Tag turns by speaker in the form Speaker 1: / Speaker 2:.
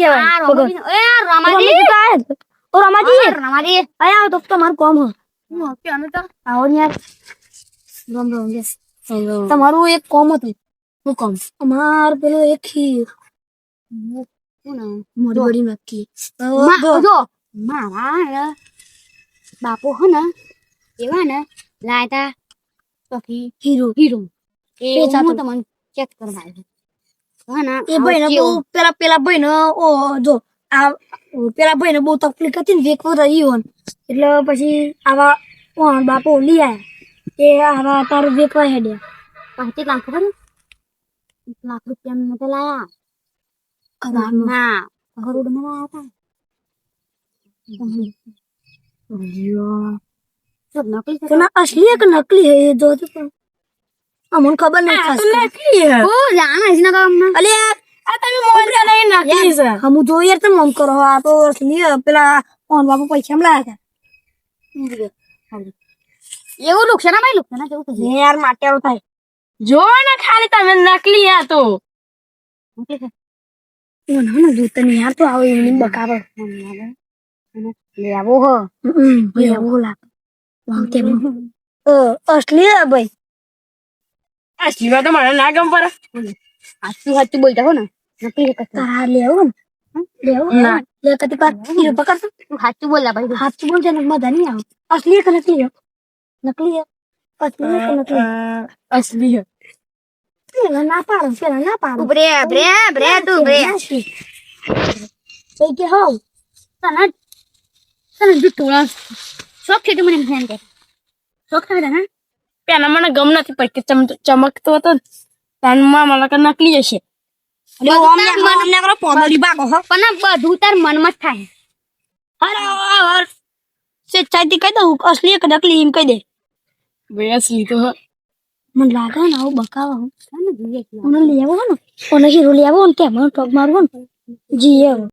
Speaker 1: કહેવાય
Speaker 2: આ રમાજી એ રમાજી
Speaker 1: ઓ રમાજી
Speaker 2: રમાજી
Speaker 1: આયા તો તમારું કામ હો
Speaker 2: હું આને તો
Speaker 1: આવો ને યાર રામ રામ યસ તમારું એક કામ હતું
Speaker 2: હું કોમ
Speaker 1: અમાર પેલો એક ખીર
Speaker 2: હું ના
Speaker 1: મોડી બડી નક્કી
Speaker 2: જો મારા બાપુ હો ને એવા ને લાયતા પછી
Speaker 1: હીરો
Speaker 2: હીરો એ
Speaker 1: વેચાતો.
Speaker 2: હું તમને ચેક કરવા આવ્યો હા ના
Speaker 1: એ ભાઈ ને બહુ પેલા ભાઈ ને ઓ જો આ પેલા ભાઈ ને બહુ તકલીફ હતી ને વેકવો રહી હોય એટલે પછી આવા બાપો લઈ આયા એ આવા તારું વેકવા હેડ્યા
Speaker 2: 5 લાખ ખબર 1 લાખ રૂપિયા મેં તો લાયા
Speaker 1: કરોડમાં.
Speaker 2: ના કરોડ માં લાયા હતા નકલી
Speaker 1: તો ના असली है कि नकली है ये जो तो हमन खबर नहीं खास नकली है
Speaker 2: ઓ જાણે છે ને તમને
Speaker 1: अले आ તમે મોબાઈલ का नहीं नकली है हम जो यार तुम हम करो आ तो असली है પેલા ઓન બાપુ પૈસા માં લાયા
Speaker 2: એવું નુકસાન ભાઈ નુકસાન કેવું
Speaker 1: था यार माटे आव થાય
Speaker 2: જો ને ખાલી તમે નકલી આ તો
Speaker 1: ઓ ના જો તને યાર તો આવો એમની બકાવો
Speaker 2: લેવો હો
Speaker 1: ભઈ આવો લાગ વાંતે असली है भाई
Speaker 2: આ સિવા તો મને ના ગમ પર હાચું હાચું બોલતા હો ને નકલી કશું
Speaker 1: તારા લેવો ને લેવો
Speaker 2: ના.
Speaker 1: લે કતી પાક હીરો પકડ
Speaker 2: તું હાચું બોલલા ભાઈ
Speaker 1: हाथ से बोल जाने मजा नहीं आओ असली है कि नकली है नकली है असली है कि नकली
Speaker 2: असली है
Speaker 1: पेला ना पाड़ो
Speaker 2: બ્રે બ્રે બ્રે તું બ્રે
Speaker 1: सही के हो
Speaker 2: તને તને જુટુલા શોખ છે કે મને ફેન કે શોખ છે ને પેલા મને ગમ નથી પડતી ચમકતો હતો ને તાનમાં મને કે નકલી હશે
Speaker 1: हमने करो पौधरी बागो हो
Speaker 2: પણ બધું તાર મનમાં જ થાય
Speaker 1: अरे से चाहती कह दो असली है कि नकली हम कह दे
Speaker 2: બે असली તો
Speaker 1: मन लागा ना वो बकावा हो
Speaker 2: તને જોઈએ
Speaker 1: उन्हें ले आवो ना उन्हें हीरो ले आवो उनके मन ठोक मारो जी है वो